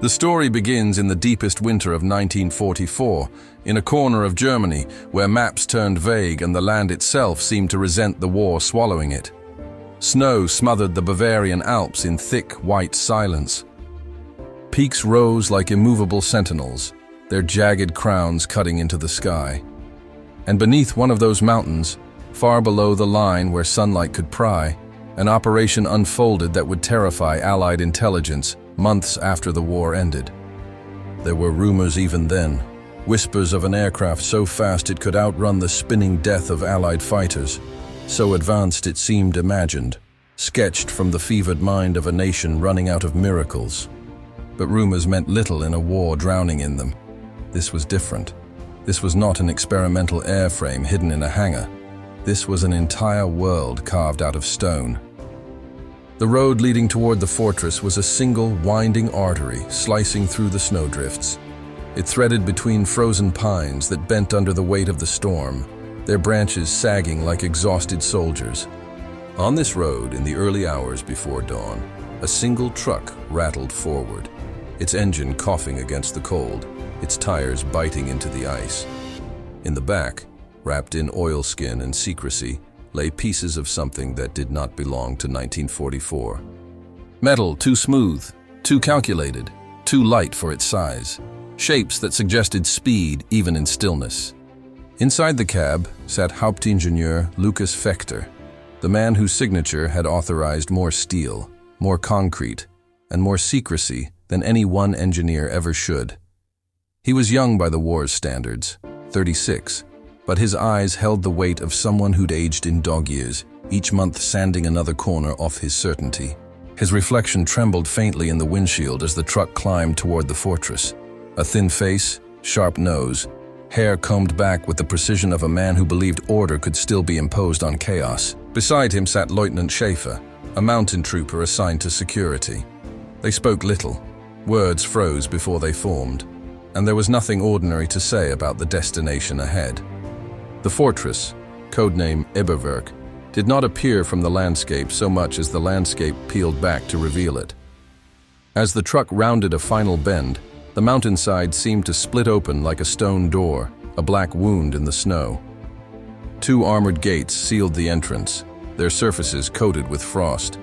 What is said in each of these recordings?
The story begins in the deepest winter of 1944, in a corner of Germany where maps turned vague and the land itself seemed to resent the war swallowing it. Snow smothered the Bavarian Alps in thick, white silence. Peaks rose like immovable sentinels, their jagged crowns cutting into the sky. And beneath one of those mountains, far below the line where sunlight could pry, an operation unfolded that would terrify Allied intelligence months after the war ended. There were rumors even then, whispers of an aircraft so fast it could outrun the spinning death of Allied fighters, so advanced it seemed imagined, sketched from the fevered mind of a nation running out of miracles. But rumors meant little in a war drowning in them. This was different. This was not an experimental airframe hidden in a hangar. This was an entire world carved out of stone. The road leading toward the fortress was a single, winding artery slicing through the snowdrifts. It threaded between frozen pines that bent under the weight of the storm, their branches sagging like exhausted soldiers. On this road, in the early hours before dawn, a single truck rattled forward, its engine coughing against the cold, its tires biting into the ice. In the back, wrapped in oilskin and secrecy, lay pieces of something that did not belong to 1944. Metal too smooth, too calculated, too light for its size. Shapes that suggested speed even in stillness. Inside the cab sat Hauptingenieur Lucas Fechter, the man whose signature had authorized more steel, more concrete, and more secrecy than any one engineer ever should. He was young by the war's standards, 36, but his eyes held the weight of someone who'd aged in dog years, each month sanding another corner off his certainty. His reflection trembled faintly in the windshield as the truck climbed toward the fortress. A thin face, sharp nose, hair combed back with the precision of a man who believed order could still be imposed on chaos. Beside him sat Lieutenant Schaefer, a mountain trooper assigned to security. They spoke little. Words froze before they formed, and there was nothing ordinary to say about the destination ahead. The fortress, codename Eberwerk, did not appear from the landscape so much as the landscape peeled back to reveal it. As the truck rounded a final bend, the mountainside seemed to split open like a stone door, a black wound in the snow. Two armored gates sealed the entrance, their surfaces coated with frost.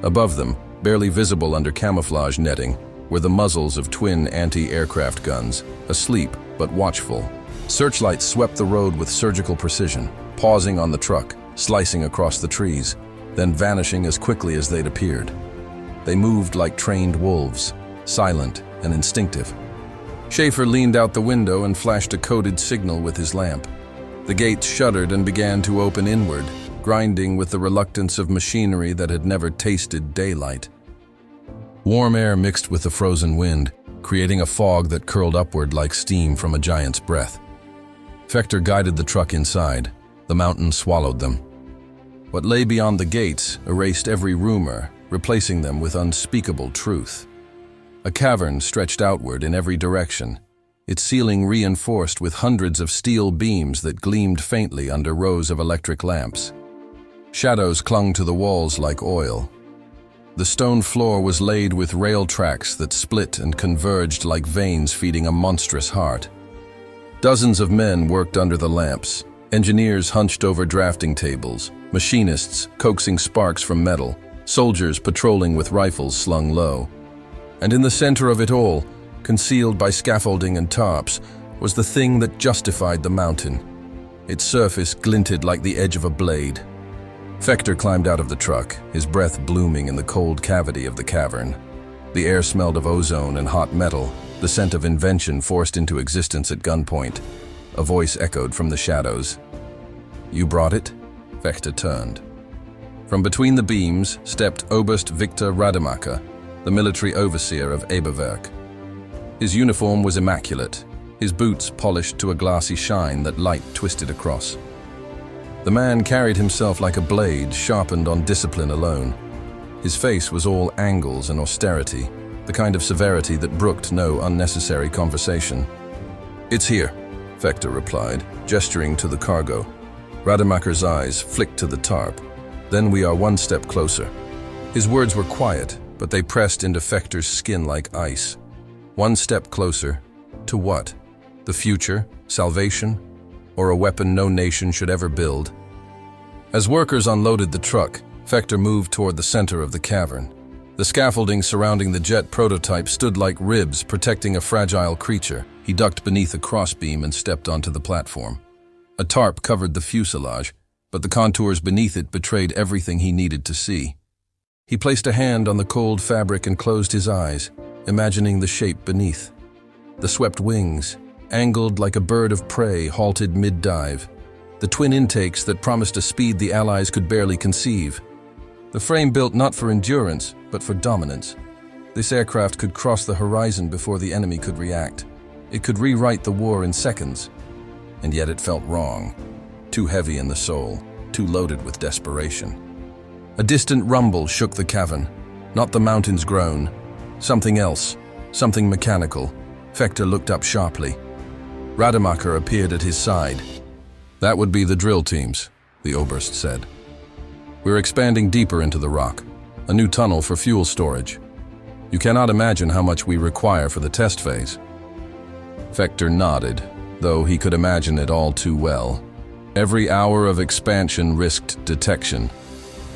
Above them, barely visible under camouflage netting, were the muzzles of twin anti-aircraft guns, asleep but watchful. Searchlights swept the road with surgical precision, pausing on the truck, slicing across the trees, then vanishing as quickly as they'd appeared. They moved like trained wolves, silent and instinctive. Schaefer leaned out the window and flashed a coded signal with his lamp. The gates shuddered and began to open inward, grinding with the reluctance of machinery that had never tasted daylight. Warm air mixed with the frozen wind, creating a fog that curled upward like steam from a giant's breath. Fechter guided the truck inside. The mountain swallowed them. What lay beyond the gates erased every rumor, replacing them with unspeakable truth. A cavern stretched outward in every direction, its ceiling reinforced with hundreds of steel beams that gleamed faintly under rows of electric lamps. Shadows clung to the walls like oil. The stone floor was laid with rail tracks that split and converged like veins feeding a monstrous heart. Dozens of men worked under the lamps, engineers hunched over drafting tables, machinists coaxing sparks from metal, soldiers patrolling with rifles slung low. And in the center of it all, concealed by scaffolding and tarps, was the thing that justified the mountain. Its surface glinted like the edge of a blade. Fechter climbed out of the truck, his breath blooming in the cold cavity of the cavern. The air smelled of ozone and hot metal, the scent of invention forced into existence at gunpoint. A voice echoed from the shadows. "You brought it?" Fechter turned. From between the beams stepped Oberst Victor Rademacher, the military overseer of Eberwerk. His uniform was immaculate, his boots polished to a glassy shine that light twisted across. The man carried himself like a blade sharpened on discipline alone. His face was all angles and austerity, the kind of severity that brooked no unnecessary conversation. "It's here," Fechter replied, gesturing to the cargo. Rademacher's eyes flicked to the tarp. "Then we are one step closer." His words were quiet, but they pressed into Fechter's skin like ice. One step closer. To what? The future? Salvation? Or a weapon no nation should ever build? As workers unloaded the truck, Fekter moved toward the center of the cavern. The scaffolding surrounding the jet prototype stood like ribs protecting a fragile creature. He ducked beneath a crossbeam and stepped onto the platform. A tarp covered the fuselage, but the contours beneath it betrayed everything he needed to see. He placed a hand on the cold fabric and closed his eyes, imagining the shape beneath. The swept wings, angled like a bird of prey, halted mid-dive. The twin intakes that promised a speed the Allies could barely conceive. The frame built not for endurance, but for dominance. This aircraft could cross the horizon before the enemy could react. It could rewrite the war in seconds. And yet it felt wrong. Too heavy in the soul, too loaded with desperation. A distant rumble shook the cavern. Not the mountain's groan. Something else, something mechanical. Fekter looked up sharply. Rademacher appeared at his side. That would be the drill teams, the Oberst said. We're expanding deeper into the rock. A new tunnel for fuel storage. You cannot imagine how much we require for the test phase. Fekter nodded, though he could imagine it all too well. Every hour of expansion risked detection.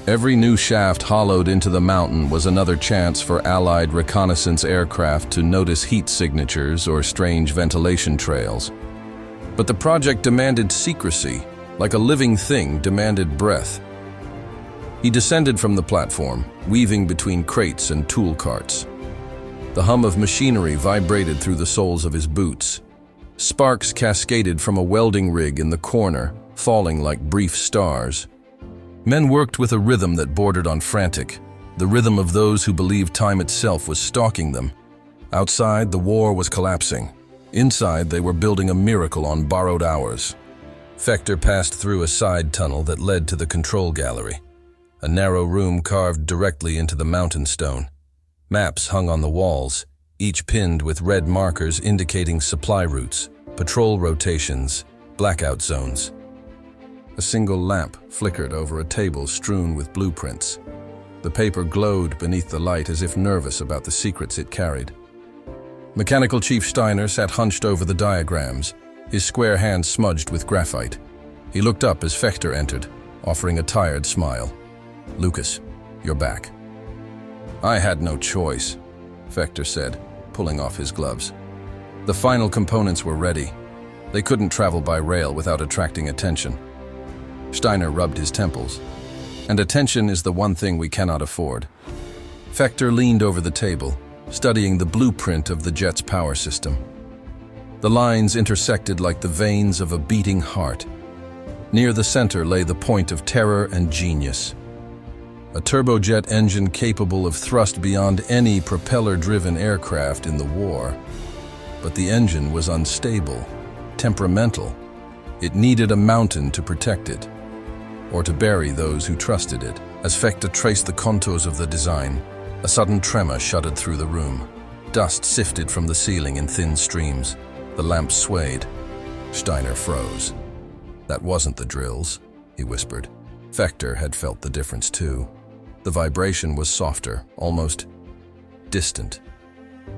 Every new shaft hollowed into the mountain was another chance for Allied reconnaissance aircraft to notice heat signatures or strange ventilation trails. But the project demanded secrecy, like a living thing demanded breath. He descended from the platform, weaving between crates and tool carts. The hum of machinery vibrated through the soles of his boots. Sparks cascaded from a welding rig in the corner, falling like brief stars. Men worked with a rhythm that bordered on frantic, the rhythm of those who believed time itself was stalking them. Outside, the war was collapsing. Inside, they were building a miracle on borrowed hours. Fekter passed through a side tunnel that led to the control gallery, a narrow room carved directly into the mountain stone. Maps hung on the walls, each pinned with red markers indicating supply routes, patrol rotations, blackout zones. A single lamp flickered over a table strewn with blueprints. The paper glowed beneath the light as if nervous about the secrets it carried. Mechanical Chief Steiner sat hunched over the diagrams, his square hands smudged with graphite. He looked up as Fekter entered, offering a tired smile. "Lucas, you're back." "I had no choice," Fekter said, pulling off his gloves. The final components were ready. They couldn't travel by rail without attracting attention. Steiner rubbed his temples. "And attention is the one thing we cannot afford." Fekter leaned over the table, studying the blueprint of the jet's power system. The lines intersected like the veins of a beating heart. Near the center lay the point of terror and genius. A turbojet engine capable of thrust beyond any propeller-driven aircraft in the war. But the engine was unstable, temperamental. It needed a mountain to protect it, or to bury those who trusted it. As Fekter traced the contours of the design, a sudden tremor shuddered through the room. Dust sifted from the ceiling in thin streams. The lamp swayed. Steiner froze. "That wasn't the drills," he whispered. Fekter had felt the difference too. The vibration was softer, almost distant,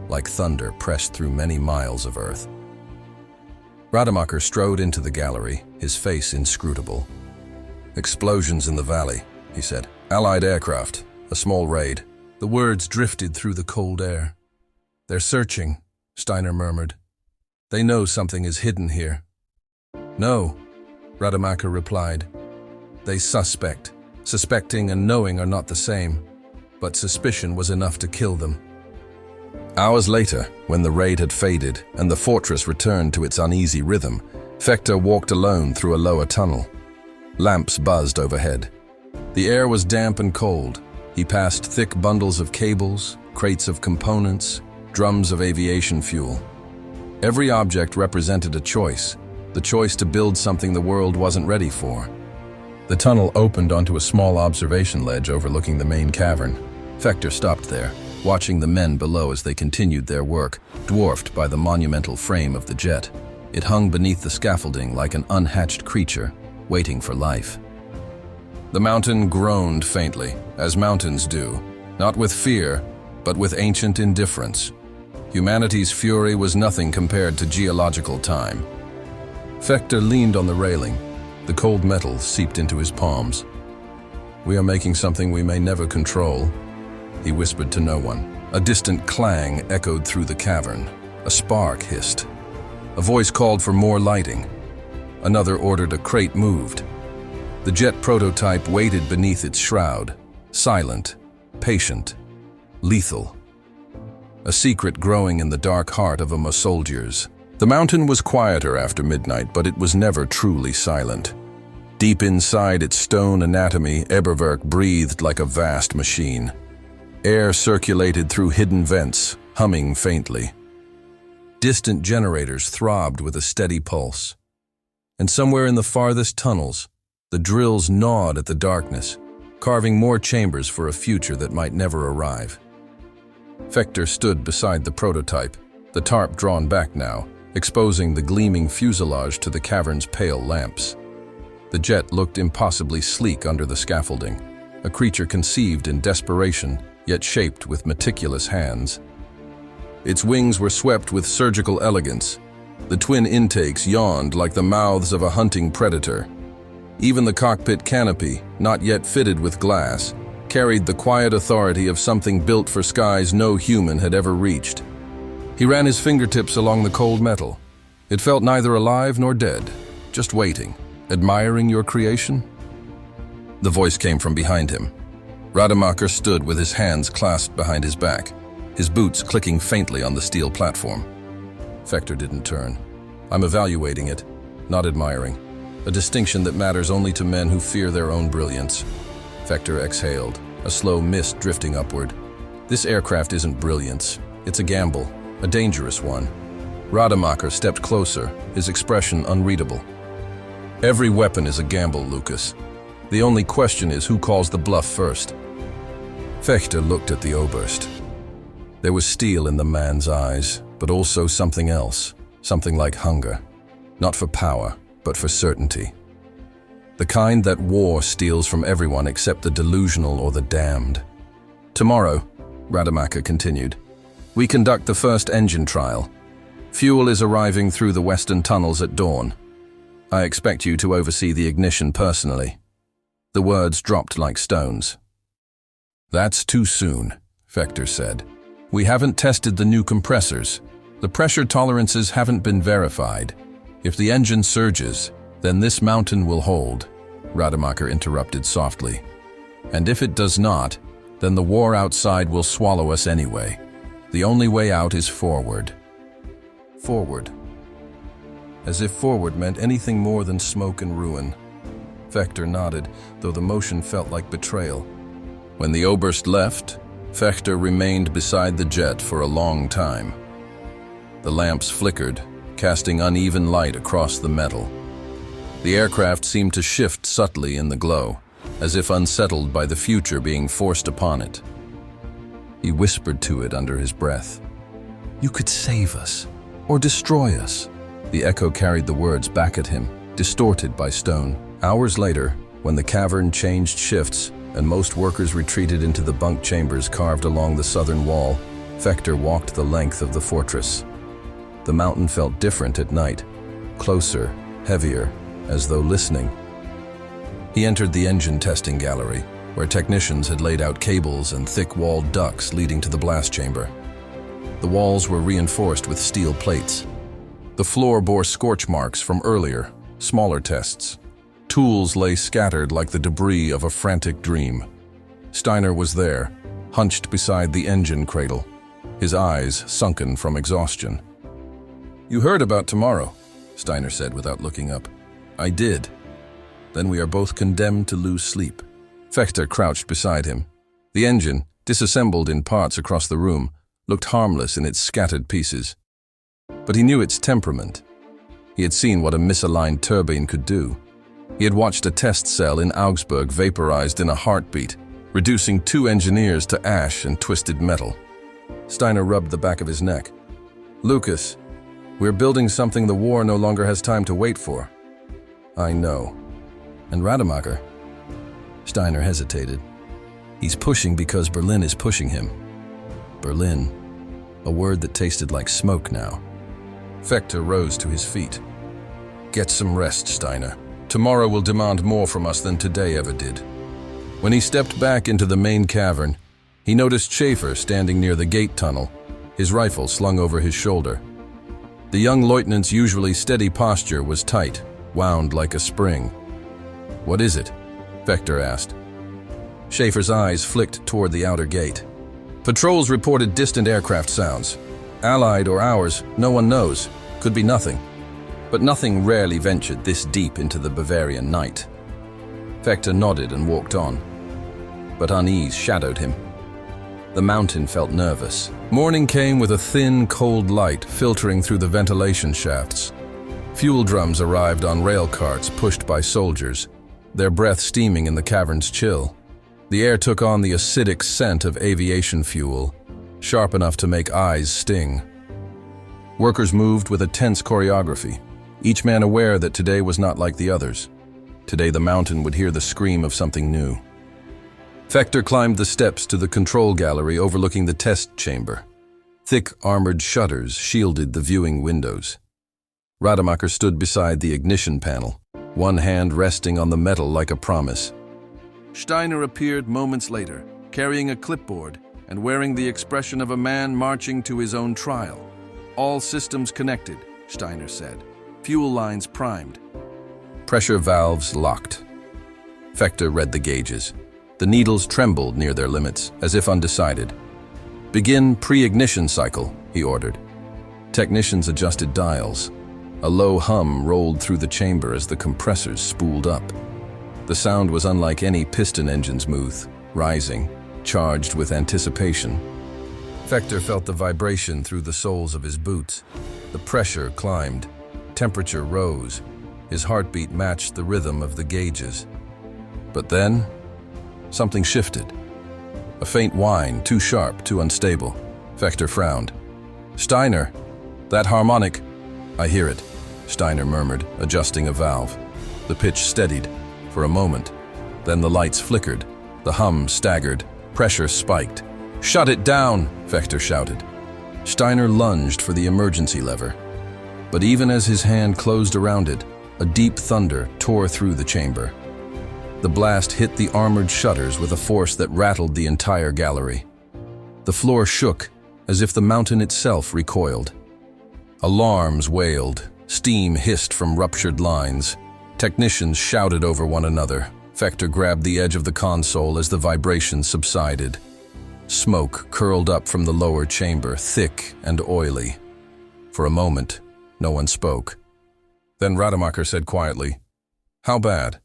like thunder pressed through many miles of earth. Rademacher strode into the gallery, his face inscrutable. "Explosions in the valley," he said. "Allied aircraft, a small raid." The words drifted through the cold air. "They're searching," Steiner murmured. "They know something is hidden here." "No," Rademacher replied. "They suspect. Suspecting and knowing are not the same, but suspicion was enough to kill them." Hours later, when the raid had faded and the fortress returned to its uneasy rhythm, Fekter walked alone through a lower tunnel. Lamps buzzed overhead. The air was damp and cold. He passed thick bundles of cables, crates of components, drums of aviation fuel. Every object represented a choice, the choice to build something the world wasn't ready for. The tunnel opened onto a small observation ledge overlooking the main cavern. Fekter stopped there, watching the men below as they continued their work, dwarfed by the monumental frame of the jet. It hung beneath the scaffolding like an unhatched creature, waiting for life. The mountain groaned faintly, as mountains do, not with fear, but with ancient indifference. Humanity's fury was nothing compared to geological time. Fechter leaned on the railing. The cold metal seeped into his palms. "We are making something we may never control," he whispered to no one. A distant clang echoed through the cavern. A spark hissed. A voice called for more lighting. Another ordered a crate moved. The jet prototype waited beneath its shroud, silent, patient, lethal. A secret growing in the dark heart of a soldier's. The mountain was quieter after midnight, but it was never truly silent. Deep inside its stone anatomy, Eberwerk breathed like a vast machine. Air circulated through hidden vents, humming faintly. Distant generators throbbed with a steady pulse. And somewhere in the farthest tunnels, the drills gnawed at the darkness, carving more chambers for a future that might never arrive. Fechter stood beside the prototype, the tarp drawn back now, exposing the gleaming fuselage to the cavern's pale lamps. The jet looked impossibly sleek under the scaffolding, a creature conceived in desperation, yet shaped with meticulous hands. Its wings were swept with surgical elegance. The twin intakes yawned like the mouths of a hunting predator. Even the cockpit canopy, not yet fitted with glass, carried the quiet authority of something built for skies no human had ever reached. He ran his fingertips along the cold metal. It felt neither alive nor dead, just waiting, admiring your creation. The voice came from behind him. Rademacher stood with his hands clasped behind his back, his boots clicking faintly on the steel platform. Fechter didn't turn. "I'm evaluating it, not admiring. A distinction that matters only to men who fear their own brilliance." Fechter exhaled, a slow mist drifting upward. "This aircraft isn't brilliance. It's a gamble, a dangerous one." Rademacher stepped closer, his expression unreadable. "Every weapon is a gamble, Lucas. The only question is who calls the bluff first." Fechter looked at the Oberst. There was steel in the man's eyes, but also something else, something like hunger. Not for power, but for certainty. The kind that war steals from everyone except the delusional or the damned. "Tomorrow," Rademacher continued, "we conduct the first engine trial. Fuel is arriving through the western tunnels at dawn. I expect you to oversee the ignition personally." The words dropped like stones. "That's too soon," Fechter said. "We haven't tested the new compressors. The pressure tolerances haven't been verified. If the engine surges, then this mountain will hold," Rademacher interrupted softly. "And if it does not, then the war outside will swallow us anyway. The only way out is forward." Forward. As if forward meant anything more than smoke and ruin. Fechter nodded, though the motion felt like betrayal. When the Oberst left, Fechter remained beside the jet for a long time. The lamps flickered, casting uneven light across the metal. The aircraft seemed to shift subtly in the glow, as if unsettled by the future being forced upon it. He whispered to it under his breath. "You could save us, or destroy us." The echo carried the words back at him, distorted by stone. Hours later, when the cavern changed shifts and most workers retreated into the bunk chambers carved along the southern wall, Fechter walked the length of the fortress. The mountain felt different at night, closer, heavier, as though listening. He entered the engine testing gallery, where technicians had laid out cables and thick-walled ducts leading to the blast chamber. The walls were reinforced with steel plates. The floor bore scorch marks from earlier, smaller tests. Tools lay scattered like the debris of a frantic dream. Steiner was there, hunched beside the engine cradle, his eyes sunken from exhaustion. "You heard about tomorrow," Steiner said without looking up. "I did. Then we are both condemned to lose sleep." Fechter crouched beside him. The engine, disassembled in parts across the room, looked harmless in its scattered pieces. But he knew its temperament. He had seen what a misaligned turbine could do. He had watched a test cell in Augsburg vaporized in a heartbeat, reducing 2 engineers to ash and twisted metal. Steiner rubbed the back of his neck. "Lucas, we're building something the war no longer has time to wait for." "I know." "And Rademacher?" Steiner hesitated. "He's pushing because Berlin is pushing him." "Berlin?" a word that tasted like smoke now. Vector rose to his feet. "Get some rest, Steiner. Tomorrow will demand more from us than today ever did." When he stepped back into the main cavern, he noticed Schaefer standing near the gate tunnel, his rifle slung over his shoulder. The young lieutenant's usually steady posture was tight, wound like a spring. "What is it?" Vector asked. Schaefer's eyes flicked toward the outer gate. "Patrols reported distant aircraft sounds. Allied or ours, no one knows. Could be nothing. But nothing rarely ventured this deep into the Bavarian night." Vector nodded and walked on. But unease shadowed him. The mountain felt nervous. Morning came with a thin, cold light filtering through the ventilation shafts. Fuel drums arrived on rail carts pushed by soldiers, their breath steaming in the cavern's chill. The air took on the acidic scent of aviation fuel, sharp enough to make eyes sting. Workers moved with a tense choreography, each man aware that today was not like the others. Today the mountain would hear the scream of something new. Vector climbed the steps to the control gallery overlooking the test chamber. Thick armored shutters shielded the viewing windows. Rademacher stood beside the ignition panel, one hand resting on the metal like a promise. Steiner appeared moments later, carrying a clipboard and wearing the expression of a man marching to his own trial. "All systems connected," Steiner said. "Fuel lines primed." Pressure valves locked. Vector read the gauges. The needles trembled near their limits, as if undecided. "Begin pre-ignition cycle," he ordered. Technicians adjusted dials. A low hum rolled through the chamber as the compressors spooled up. The sound was unlike any piston engine's move, rising, charged with anticipation. Vector felt the vibration through the soles of his boots. The pressure climbed. Temperature rose. His heartbeat matched the rhythm of the gauges. But then, something shifted. A faint whine, too sharp, too unstable. Vector frowned. "Steiner, that harmonic—" "I hear it," Steiner murmured, adjusting a valve. The pitch steadied for a moment. Then the lights flickered. The hum staggered. Pressure spiked. "Shut it down!" Vector shouted. Steiner lunged for the emergency lever. But even as his hand closed around it, a deep thunder tore through the chamber. The blast hit the armored shutters with a force that rattled the entire gallery. The floor shook, as if the mountain itself recoiled. Alarms wailed. Steam hissed from ruptured lines. Technicians shouted over one another. Vector grabbed the edge of the console as the vibration subsided. Smoke curled up from the lower chamber, thick and oily. For a moment, no one spoke. Then Rademacher said quietly, "How bad?"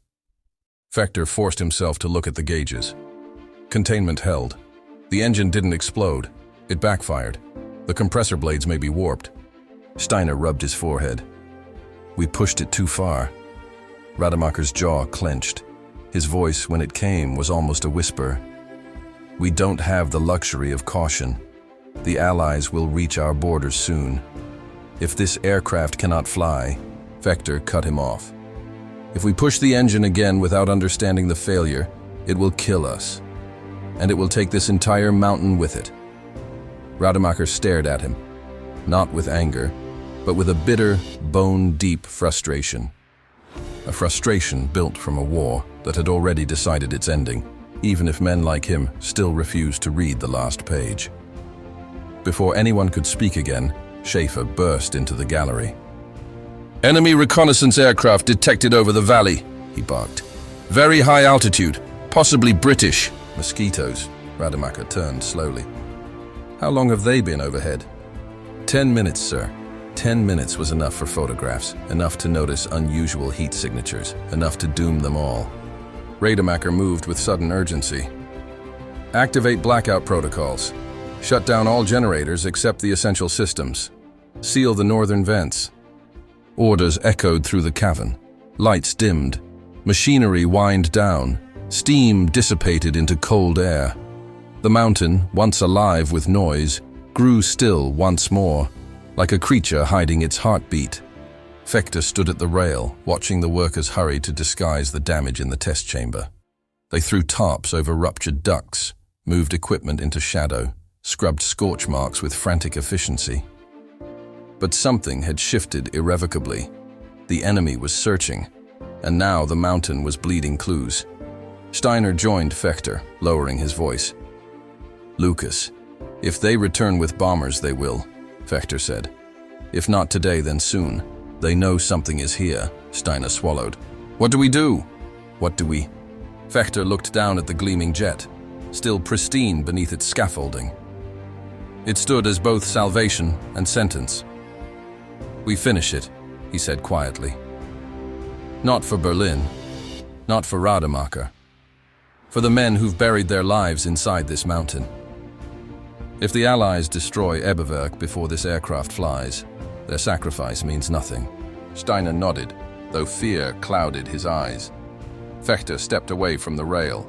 Vector forced himself to look at the gauges. Containment held. The engine didn't explode. It backfired. The compressor blades may be warped. Steiner rubbed his forehead. "We pushed it too far." Rademacher's jaw clenched. His voice, when it came, was almost a whisper. "We don't have the luxury of caution. The Allies will reach our borders soon. If this aircraft cannot fly," Vector cut him off. "If we push the engine again without understanding the failure, it will kill us. And it will take this entire mountain with it." Rademacher stared at him, not with anger, but with a bitter, bone-deep frustration. A frustration built from a war that had already decided its ending, even if men like him still refused to read the last page. Before anyone could speak again, Schaefer burst into the gallery. "Enemy reconnaissance aircraft detected over the valley," he barked. "Very high altitude, possibly British." "Mosquitoes." Rademacher turned slowly. "How long have they been overhead?" 10 minutes, sir." 10 minutes was enough for photographs, enough to notice unusual heat signatures, enough to doom them all. Rademacher moved with sudden urgency. "Activate blackout protocols. Shut down all generators except the essential systems. Seal the northern vents." Orders echoed through the cavern. Lights dimmed. Machinery whined down. Steam dissipated into cold air. The mountain, once alive with noise, grew still once more, like a creature hiding its heartbeat. Vector stood at the rail, watching the workers hurry to disguise the damage in the test chamber. They threw tarps over ruptured ducts, moved equipment into shadow, scrubbed scorch marks with frantic efficiency. But something had shifted irrevocably. The enemy was searching, and now the mountain was bleeding clues. Steiner joined Fechter, lowering his voice. "Lucas, if they return with bombers, they will," Fechter said. "If not today, then soon. They know something is here," Steiner swallowed. "What do we do?" "What do we?" Fechter looked down at the gleaming jet, still pristine beneath its scaffolding. It stood as both salvation and sentence. "We finish it," he said quietly. "Not for Berlin, not for Rademacher, for the men who've buried their lives inside this mountain. If the Allies destroy Eberwerk before this aircraft flies, their sacrifice means nothing." Steiner nodded, though fear clouded his eyes. Fechter stepped away from the rail.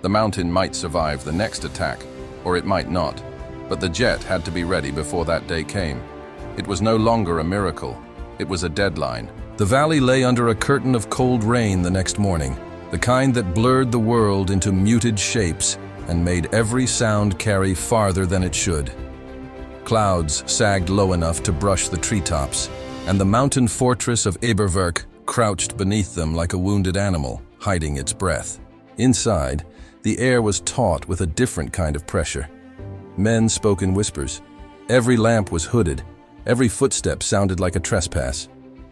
The mountain might survive the next attack, or it might not, but the jet had to be ready before that day came. It was no longer a miracle, it was a deadline. The valley lay under a curtain of cold rain the next morning, the kind that blurred the world into muted shapes and made every sound carry farther than it should. Clouds sagged low enough to brush the treetops, and the mountain fortress of Eberwerk crouched beneath them like a wounded animal, hiding its breath. Inside, the air was taut with a different kind of pressure. Men spoke in whispers. Every lamp was hooded. Every footstep sounded like a trespass.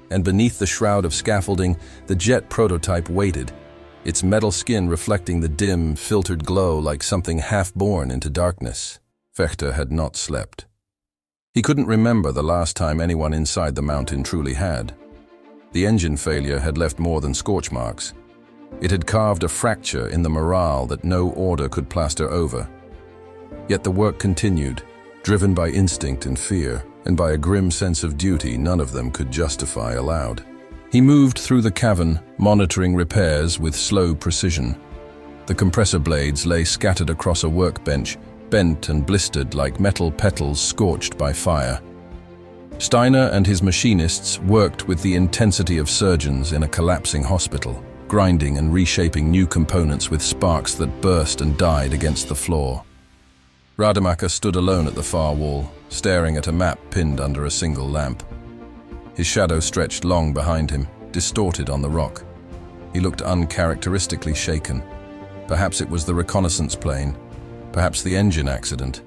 And beneath the shroud of scaffolding, the jet prototype waited, its metal skin reflecting the dim, filtered glow like something half-born into darkness. Fechter had not slept. He couldn't remember the last time anyone inside the mountain truly had. The engine failure had left more than scorch marks. It had carved a fracture in the morale that no order could plaster over. Yet the work continued, driven by instinct and fear, and by a grim sense of duty none of them could justify aloud. He moved through the cavern, monitoring repairs with slow precision. The compressor blades lay scattered across a workbench, bent and blistered like metal petals scorched by fire. Steiner and his machinists worked with the intensity of surgeons in a collapsing hospital, grinding and reshaping new components with sparks that burst and died against the floor. Rademacher stood alone at the far wall, staring at a map pinned under a single lamp. His shadow stretched long behind him, distorted on the rock. He looked uncharacteristically shaken. Perhaps it was the reconnaissance plane, perhaps the engine accident.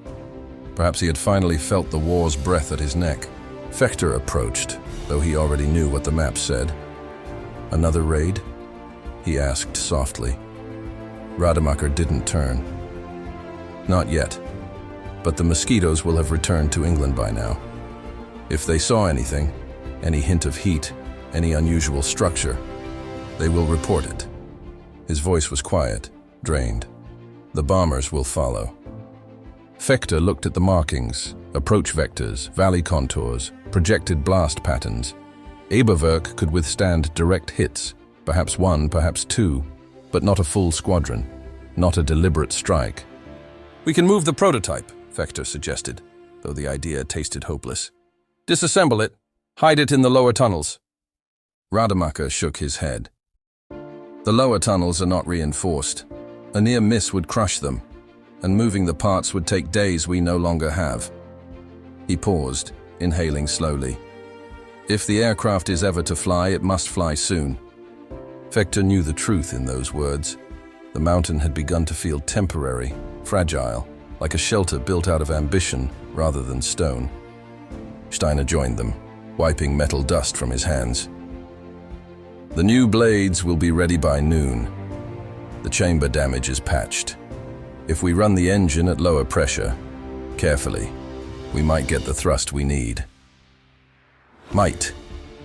Perhaps he had finally felt the war's breath at his neck. Fechter approached, though he already knew what the map said. "Another raid?" he asked softly. Rademacher didn't turn. "Not yet, but the mosquitoes will have returned to England by now. If they saw anything, any hint of heat, any unusual structure, they will report it." His voice was quiet, drained. "The bombers will follow." Fechter looked at the markings, approach vectors, valley contours, projected blast patterns. Eberwerk could withstand direct hits, perhaps one, perhaps two, but not a full squadron, not a deliberate strike. "We can move the prototype," Fechter suggested, though the idea tasted hopeless. "Disassemble it, hide it in the lower tunnels." Rademacher shook his head. "The lower tunnels are not reinforced. A near miss would crush them, and moving the parts would take days we no longer have." He paused, inhaling slowly. "If the aircraft is ever to fly, it must fly soon." Fechter knew the truth in those words. The mountain had begun to feel temporary, fragile, like a shelter built out of ambition rather than stone. Steiner joined them, wiping metal dust from his hands. "The new blades will be ready by noon. The chamber damage is patched. If we run the engine at lower pressure, carefully, we might get the thrust we need." "Might,"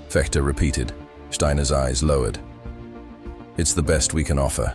Fechter repeated. Steiner's eyes lowered. "It's the best we can offer."